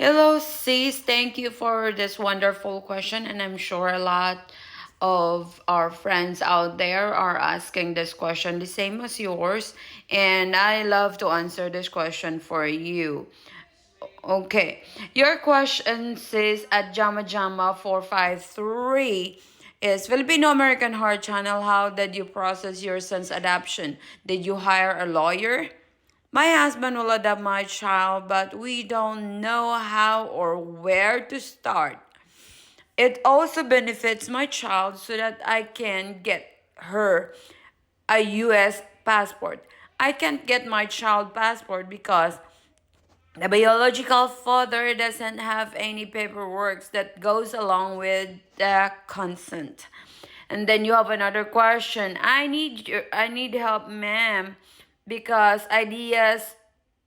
Hello, sis. Thank you for this wonderful question. And I'm sure a lot of our friends out there are asking this question, the same as yours. And I love to answer this question for you. Okay. Your question says at Jama Jama 453 is Filipino-American Heart Channel. How did you process your son's adoption? Did you hire a lawyer? My husband will adopt my child, but we don't know how or where to start. It also benefits my child so that I can get her a US passport. I can't get my child passport because the biological father doesn't have any paperwork that goes along with the consent. And then you have another question. I need help, ma'am, because ideas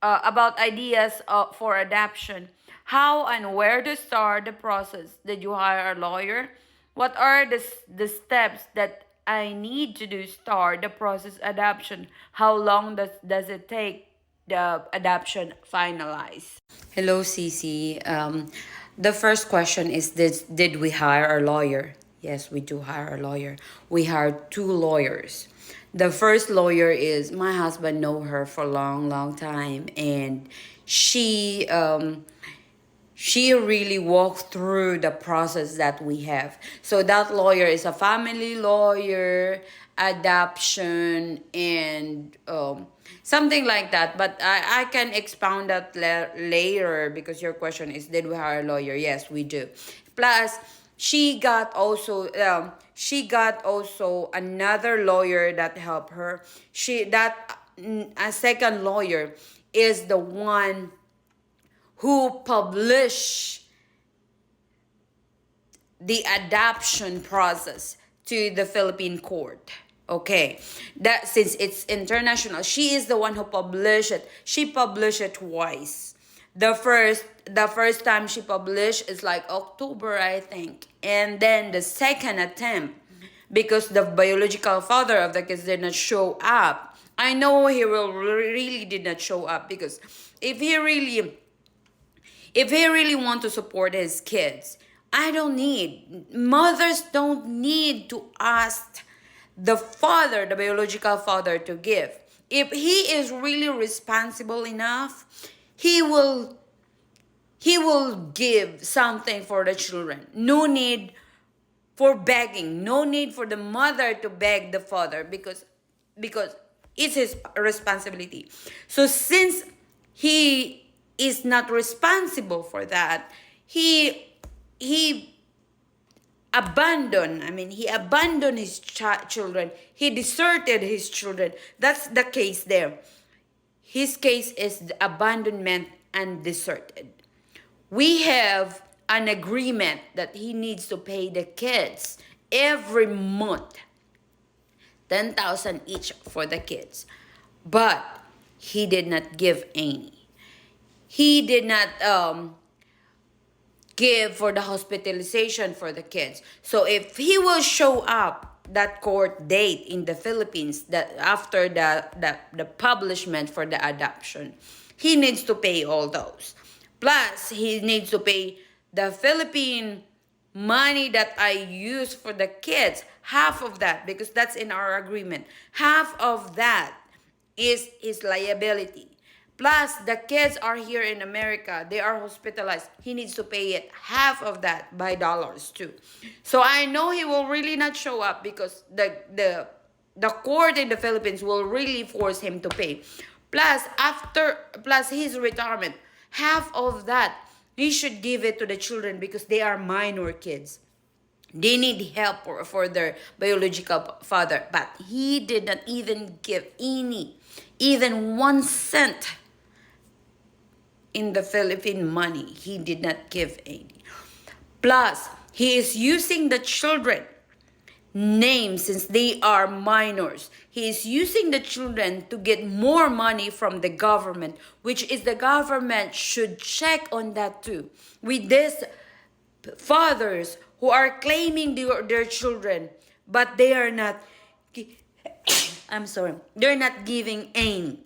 for adoption. How and where to start the process? Did you hire a lawyer? What are the steps that I need to do start the process adoption? How long does it take the adoption finalized? Hello, Cece. The first question is did we hire a lawyer? Yes, we do hire a lawyer. We hired two lawyers. The first lawyer is my husband know her for a long, long time, and she really walked through the process that we have. So that lawyer is a family lawyer, adoption, and something like that. But I can expound that later because your question is, did we hire a lawyer? Yes, we do. Plus, she got also another lawyer that helped her. A second lawyer is the one who published the adoption process to the Philippine court. Okay, that since it's international, she is the one who published it. She published it twice. The first time she published is like October, I think, and then the second attempt, because the biological father of the kids did not show up. I know he will really did not show up because if he really if he really want to support his kids, mothers don't need to ask the biological father to give. If he is really responsible enough, he will he will give something for the children. No need for begging, no need for the mother to beg the father because it's his responsibility. So since he is not responsible for that, he he abandoned his children. He deserted his children. That's the case there. His case is the abandonment and deserted. We have an agreement that he needs to pay the kids every month 10,000 each for the kids, but he did not give any. He did not give for the hospitalization for the kids. So if he will show up that court date in the Philippines, that after the publishment for the adoption, he needs to pay all those. Plus, he needs to pay the Philippine money that I use for the kids, half of that, because that's in our agreement. Half of that is his liability. Plus, the kids are here in America. They are hospitalized. He needs to pay it half of that by dollars too. So I know he will really not show up because the court in the Philippines will really force him to pay. Plus his retirement, half of that he should give it to the children because they are minor kids. They need help for their biological father, but he did not even give even 1 cent in the Philippine money. He did not give any. Plus, he is using the children names since they are minors. He is using the children to get more money from the government, which is the government should check on that too. With these fathers who are claiming their children, but they are not, I'm sorry, they're not giving any.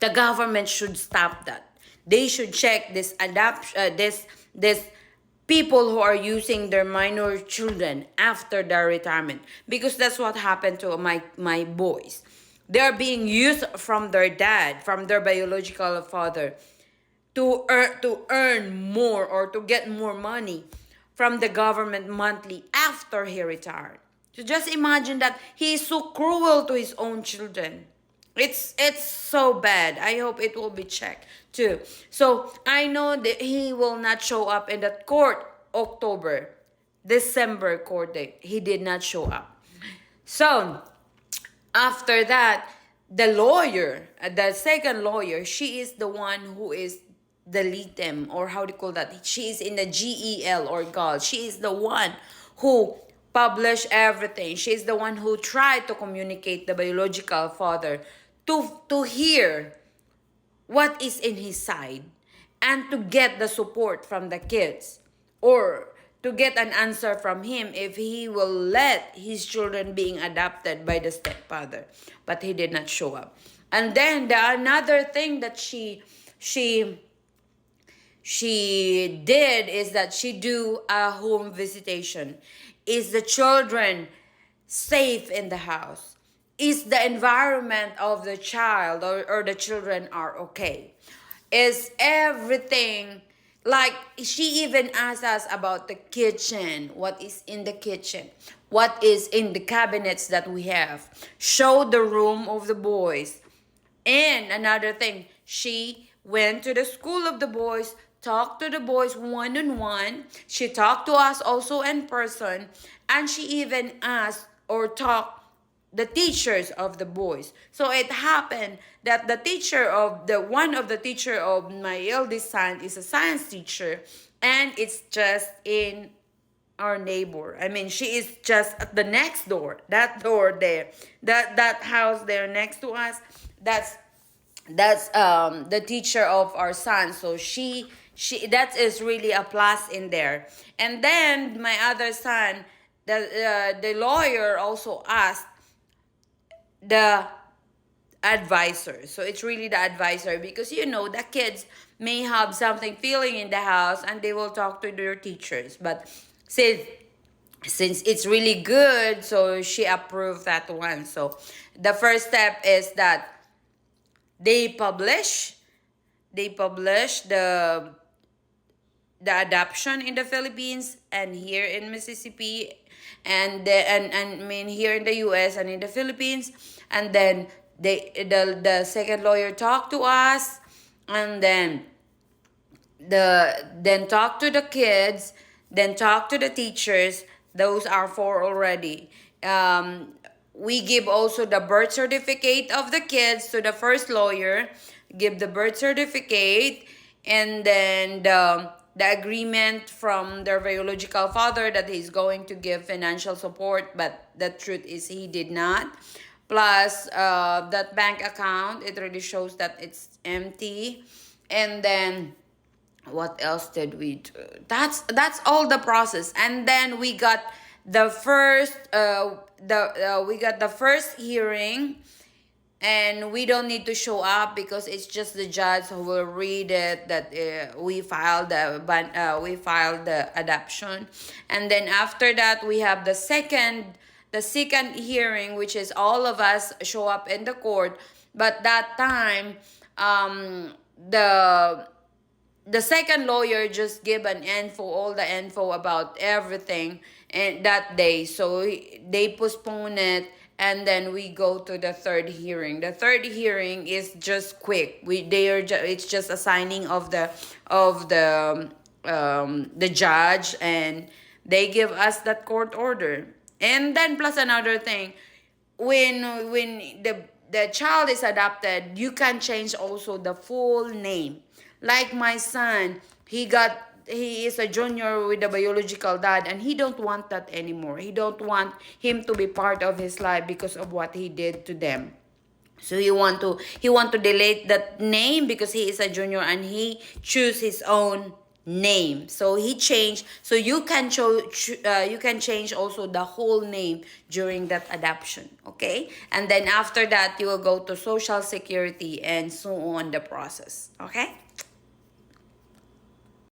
The government should stop that. they should check this this people who are using their minor children after their retirement, because that's what happened to my boys. They are being used from their dad, from their biological father, to earn more or to get more money from the government monthly after he retired. So just imagine that he is so cruel to his own children. It's so bad. I hope it will be checked too. So I know that he will not show up in that court October, December court date. He did not show up. So after that, the lawyer, the second lawyer, she is the one who is the litem, or how do you call that? She is in the GEL or GAL. She is the one who published everything. She is the one who tried to communicate the biological father to hear what is in his side and to get the support from the kids, or to get an answer from him if he will let his children being adopted by the stepfather. But he did not show up. And then the another thing that she did is that she do a home visitation. Is the children safe in the house? Is the environment of the child or the children are okay? Is everything, like, she even asked us about the kitchen, what is in the kitchen, what is in the cabinets that we have, show the room of the boys. And another thing, she went to the school of the boys, talked to the boys one-on-one. She talked to us also in person, and she even asked or talked the teachers of the boys. So it happened that the one of the teacher of my eldest son is a science teacher, and it's just in our neighbor. I mean, she is just at the next door, that door there, that house there next to us. That's the teacher of our son. So she that is really a plus in there. And then my other son, the lawyer also asked the advisor. So it's really the advisor, because the kids may have something feeling in the house and they will talk to their teachers. But since it's really good, so she approved that one. So the first step is that they publish the adoption in the Philippines and here in Mississippi, and I mean here in the US and in the Philippines. And then the second lawyer talked to us, and then talk to the kids, then talk to the teachers. Those are 4 already. We give also the birth certificate of the kids to the first lawyer, give the birth certificate, and then the agreement from their biological father that he's going to give financial support, but the truth is he did not. Plus that bank account, it really shows that it's empty. And then what else did we do? That's all the process. And then we got the first hearing, and we don't need to show up because it's just the judge who will read it that we filed the adoption. And then after that, we have the second hearing, which is all of us show up in the court. But that time, the second lawyer just give all the info about everything and that day. So they postpone it, and then we go to the third hearing. The third hearing is just quick. It's just a signing of the judge, and they give us that court order. And then plus another thing, when the child is adopted, you can change also the full name. Like my son, he is a junior with a biological dad, and he don't want that anymore. He don't want him to be part of his life because of what he did to them. So he want to delete that name because he is a junior, and he choose his own name. So he changed. So you can change also the whole name during that adoption. Okay, and then after that you will go to Social Security and so on the process. Okay.